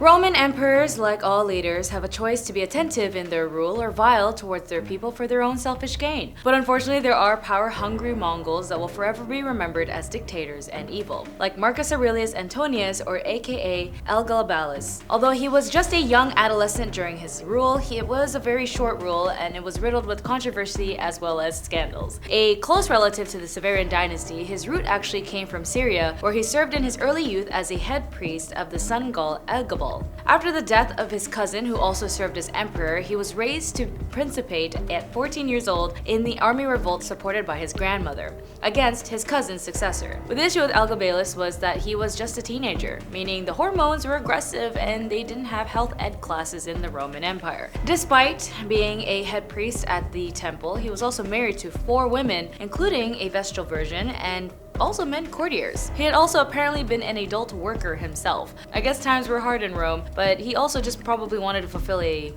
Roman emperors, like all leaders, have a choice to be attentive in their rule or vile towards their people for their own selfish gain. But unfortunately, there are power-hungry Mongols that will forever be remembered as dictators and evil, like Marcus Aurelius Antonius, or aka Elagabalus. Although he was just a young adolescent during his rule, it was a very short rule and it was riddled with controversy as well as scandals. A close relative to the Severian dynasty, his root actually came from Syria, where he served in his early youth as a head priest of the sun god Elagabalus. After the death of his cousin, who also served as emperor, he was raised to principate at 14 years old in the army revolt supported by his grandmother, against his cousin's successor. But the issue with Elagabalus was that he was just a teenager, meaning the hormones were aggressive and they didn't have health ed classes in the Roman Empire. Despite being a head priest at the temple, he was also married to 4 women, including a Vestal Virgin and also men courtiers. He had also apparently been an adult worker himself. I guess times were hard in Rome, but he also just probably wanted to fulfill a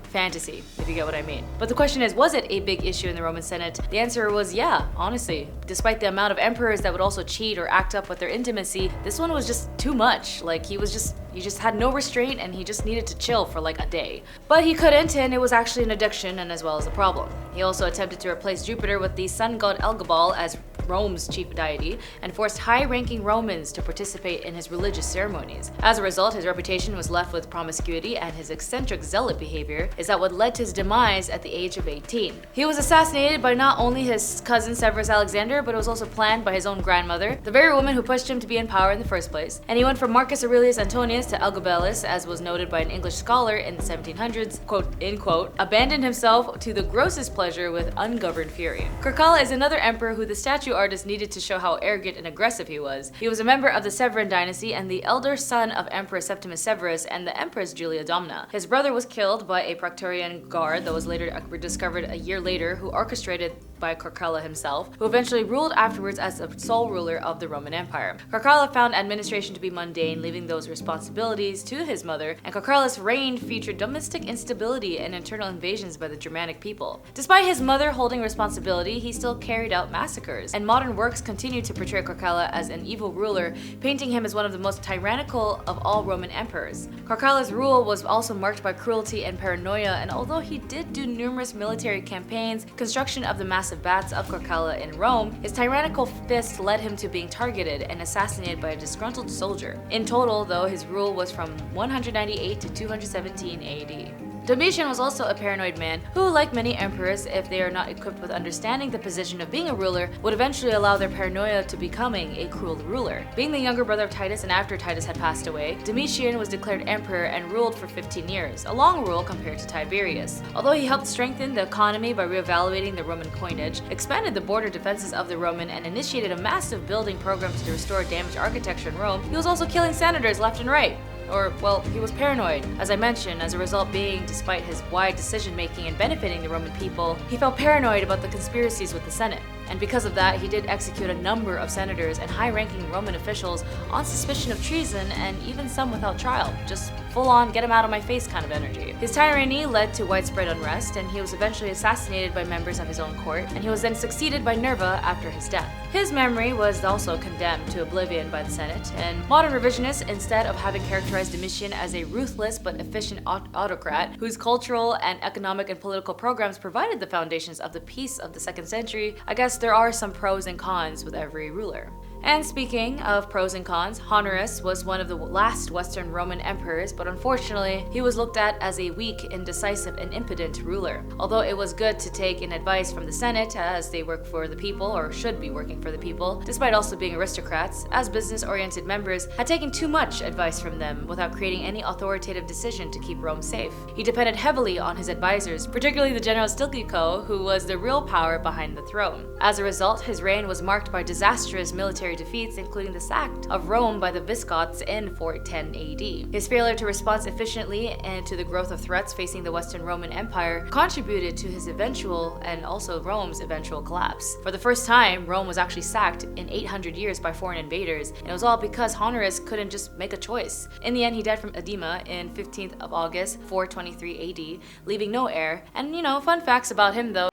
fantasy, if you get what I mean. But the question is, was it a big issue in the Roman Senate? The answer was yeah, honestly. Despite the amount of emperors that would also cheat or act up with their intimacy, this one was just too much. Like he just had no restraint and he just needed to chill for like a day. But he couldn't, and it was actually an addiction and as well as a problem. He also attempted to replace Jupiter with the sun god Elagabalus as Rome's chief deity, and forced high-ranking Romans to participate in his religious ceremonies. As a result, his reputation was left with promiscuity, and his eccentric zealot behavior is that what led to his demise at the age of 18. He was assassinated by not only his cousin Severus Alexander, but it was also planned by his own grandmother, the very woman who pushed him to be in power in the first place. And he went from Marcus Aurelius Antonius to Elagabalus, as was noted by an English scholar in the 1700s, quote, end quote, abandoned himself to the grossest pleasure with ungoverned fury. Carcalla is another emperor who the statue artist needed to show how arrogant and aggressive he was. He was a member of the Severan dynasty and the elder son of Emperor Septimus Severus and the Empress Julia Domna. His brother was killed by a Praetorian guard that was later discovered a year later, who orchestrated by Carcalla himself, who eventually ruled afterwards as the sole ruler of the Roman Empire. Carcalla found administration to be mundane, leaving those responsibilities to his mother, and Carcalla's reign featured domestic instability and internal invasions by the Germanic people. Despite his mother holding responsibility, he still carried out massacres, and modern works continue to portray Carcalla as an evil ruler, painting him as one of the most tyrannical of all Roman emperors. Carcalla's rule was also marked by cruelty and paranoia, and although he did do numerous military campaigns, construction of the massive baths of Carcalla in Rome, his tyrannical fist led him to being targeted and assassinated by a disgruntled soldier. In total, though, his rule was from 198 to 217 AD. Domitian was also a paranoid man who, like many emperors, if they are not equipped with understanding the position of being a ruler, would eventually allow their paranoia to becoming a cruel ruler. Being the younger brother of Titus and after Titus had passed away, Domitian was declared emperor and ruled for 15 years, a long rule compared to Tiberius. Although he helped strengthen the economy by reevaluating the Roman coinage, expanded the border defenses of the Roman, and initiated a massive building program to restore damaged architecture in Rome, he was also killing senators left and right. Or, well, he was paranoid. As I mentioned, as a result being, despite his wide decision-making and benefiting the Roman people, he felt paranoid about the conspiracies with the Senate. And because of that, he did execute a number of senators and high-ranking Roman officials on suspicion of treason, and even some without trial. Just full-on get him out of my face kind of energy. His tyranny led to widespread unrest, and he was eventually assassinated by members of his own court, and he was then succeeded by Nerva after his death. His memory was also condemned to oblivion by the Senate, and modern revisionists, instead of having characterized Domitian as a ruthless but efficient autocrat whose cultural and economic and political programs provided the foundations of the peace of the 2nd century, I guess there are some pros and cons with every ruler. And speaking of pros and cons, Honorius was one of the last Western Roman emperors, but unfortunately, he was looked at as a weak, indecisive, and impotent ruler. Although it was good to take in advice from the Senate, as they work for the people, or should be working for the people, despite also being aristocrats, as business-oriented members had taken too much advice from them without creating any authoritative decision to keep Rome safe. He depended heavily on his advisors, particularly the general Stilicho, who was the real power behind the throne. As a result, his reign was marked by disastrous military defeats, including the sack of Rome by the Visigoths in 410 AD. His failure to respond efficiently and to the growth of threats facing the Western Roman Empire contributed to his eventual and also Rome's eventual collapse. For the first time, Rome was actually sacked in 800 years by foreign invaders, and it was all because Honorius couldn't just make a choice. In the end, he died from edema in 15th of August, 423 AD, leaving no heir. And fun facts about him though.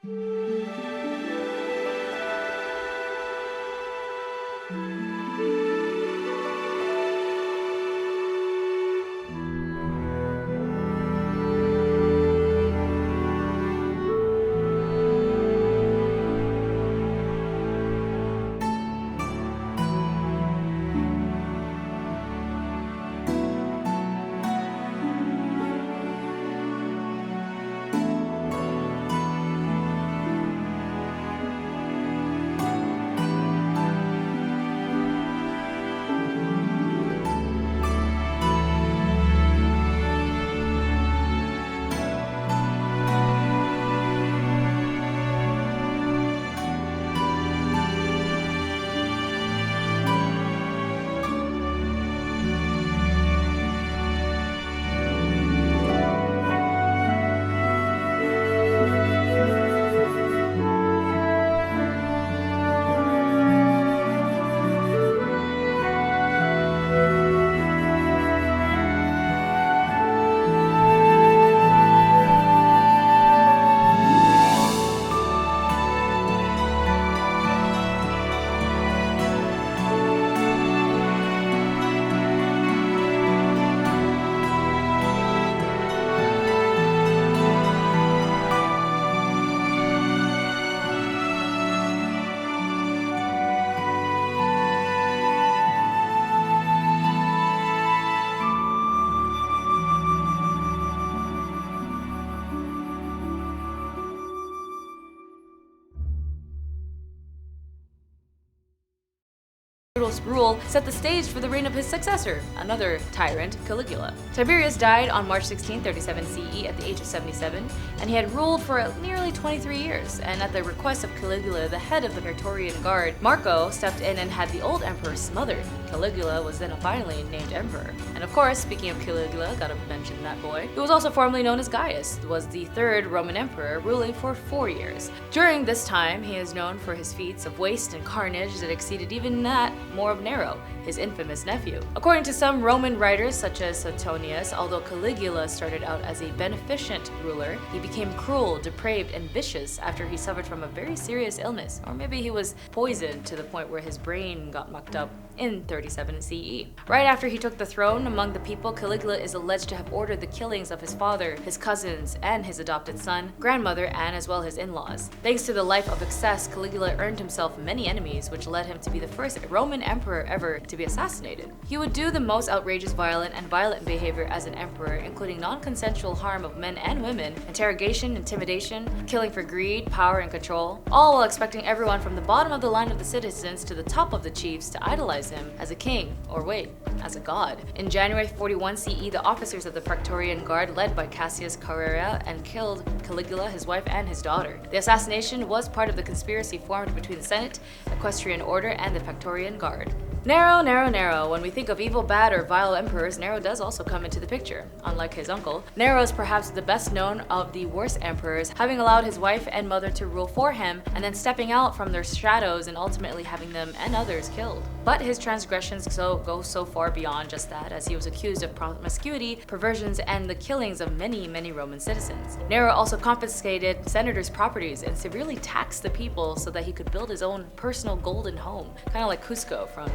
brutal rule set the stage for the reign of his successor, another tyrant, Caligula. Tiberius died on March 16, 37 CE at the age of 77, and he had ruled for nearly 23 years, and at the request of Caligula, the head of the Praetorian Guard, Marco stepped in and had the old emperor smothered. Caligula was then finally named emperor. And of course, speaking of Caligula, gotta mention that boy, who was also formerly known as Gaius, was the third Roman emperor, ruling for 4 years. During this time, he is known for his feats of waste and carnage that exceeded even that more of Nero, his infamous nephew. According to some Roman writers, such as Honorius, although Caligula started out as a beneficent ruler, he became cruel, depraved, and vicious after he suffered from a very serious illness, or maybe he was poisoned to the point where his brain got mucked up in 37 CE. Right after he took the throne, among the people, Caligula is alleged to have ordered the killings of his father, his cousins, and his adopted son, grandmother, and as well his in-laws. Thanks to the life of excess, Caligula earned himself many enemies, which led him to be the first Roman emperor ever to be assassinated. He would do the most outrageous violent behavior as an emperor, including non-consensual harm of men and women, interrogation, intimidation, killing for greed, power, and control, all while expecting everyone from the bottom of the line of the citizens to the top of the chiefs to idolize him as a king, or wait, as a god. In January 41 CE, the officers of the Praetorian Guard, led by Cassius Carcalla, and killed Caligula, his wife, and his daughter. The assassination was part of the conspiracy formed between the Senate, Equestrian Order, and the Praetorian Guard. Nero, Nero, Nero. When we think of evil, bad, or vile emperors, Nero does also come into the picture. Unlike his uncle, Nero is perhaps the best known of the worst emperors, having allowed his wife and mother to rule for him, and then stepping out from their shadows and ultimately having them and others killed. But his transgressions go so far beyond just that, as he was accused of promiscuity, perversions, and the killings of many Roman citizens. Nero also confiscated senators' properties and severely taxed the people so that he could build his own personal golden home, kind of like Cusco from,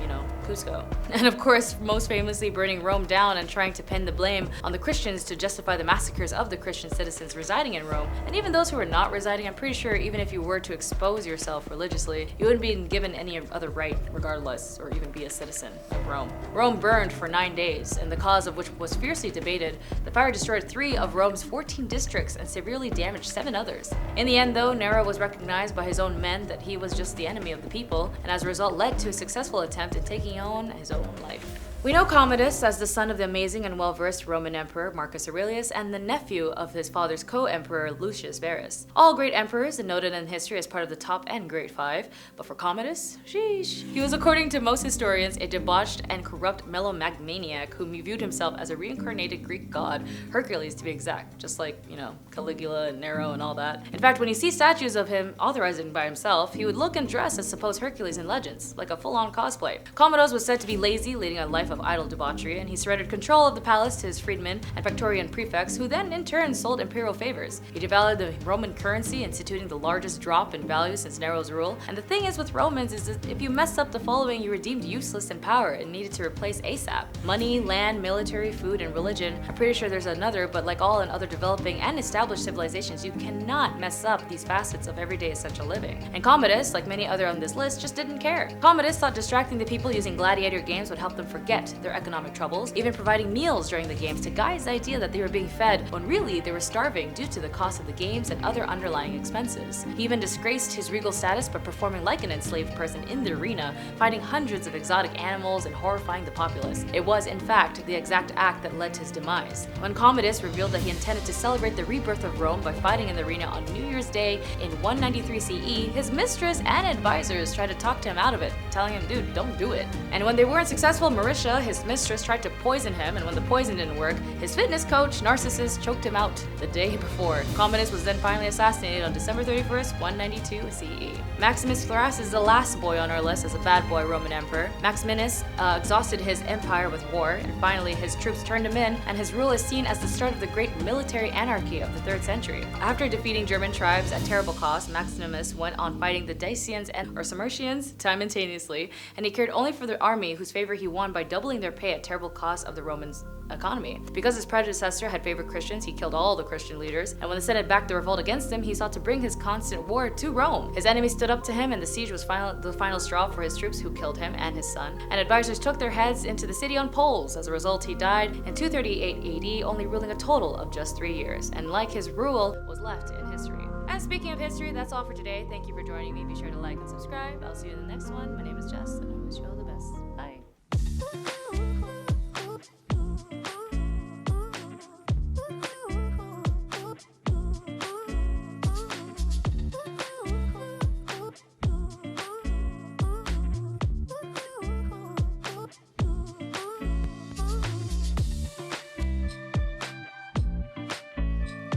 Cusco. And of course, most famously burning Rome down and trying to pin the blame on the Christians to justify the massacres of the Christian citizens residing in Rome. And even those who were not residing, I'm pretty sure even if you were to expose yourself religiously, you wouldn't be given any other right regardless, or even be a citizen of Rome. Rome burned for 9 days, and the cause of which was fiercely debated. The fire destroyed 3 of Rome's 14 districts and severely damaged 7 others. In the end, though, Nero was recognized by his own men that he was just the enemy of the people, and as a result led to a successful attempt in taking on his own life. We know Commodus as the son of the amazing and well-versed Roman Emperor Marcus Aurelius and the nephew of his father's co-emperor Lucius Verus. All great emperors and noted in history as part of the top and great 5, but for Commodus, sheesh. He was, according to most historians, a debauched and corrupt megalomaniac who viewed himself as a reincarnated Greek god, Hercules to be exact, just like, Caligula and Nero and all that. In fact, when you see statues of him authorizing by himself, he would look and dress as supposed Hercules in legends, like a full-on cosplay. Commodus was said to be lazy, leading a life of idle debauchery, and he surrendered control of the palace to his freedmen and Praetorian prefects, who then in turn sold imperial favors. He devalued the Roman currency, instituting the largest drop in value since Nero's rule. And the thing is with Romans is that if you messed up the following, you were deemed useless in power and needed to replace ASAP. Money, land, military, food, and religion. I'm pretty sure there's another, but like all in other developing and established civilizations, you cannot mess up these facets of everyday essential living. And Commodus, like many other on this list, just didn't care. Commodus thought distracting the people using gladiator games would help them forget their economic troubles, even providing meals during the games to guise the idea that they were being fed when really they were starving due to the cost of the games and other underlying expenses. He even disgraced his regal status by performing like an enslaved person in the arena, fighting hundreds of exotic animals and horrifying the populace. It was, in fact, the exact act that led to his demise. When Commodus revealed that he intended to celebrate the rebirth of Rome by fighting in the arena on New Year's Day in 193 CE, his mistress and advisors tried to talk to him out of it, telling him, dude, don't do it. And when they weren't successful, Marisha, his mistress, tried to poison him, and when the poison didn't work, his fitness coach, Narcissus, choked him out the day before. Commodus was then finally assassinated on December 31st, 192 CE. Maximinus Thrax is the last boy on our list as a bad boy Roman emperor. Maximinus exhausted his empire with war, and finally his troops turned him in, and his rule is seen as the start of the great military anarchy of the 3rd century. After defeating German tribes at terrible cost, Maximinus went on fighting the Dacians or Sarmatians simultaneously, and he cared only for the army, whose favor he won by doubling their pay at terrible cost of the Roman economy. Because his predecessor had favored Christians, he killed all the Christian leaders, and when the Senate backed the revolt against him, he sought to bring his constant war to Rome. His enemies stood up to him, and the siege was the final straw for his troops, who killed him and his son. And advisors took their heads into the city on poles. As a result, he died in 238 AD, only ruling a total of just 3 years, and like his rule, was left in history. And speaking of history, that's all for today. Thank you for joining me. Be sure to like and subscribe. I'll see you in the next one. My name is Jess, and I wish you all the best.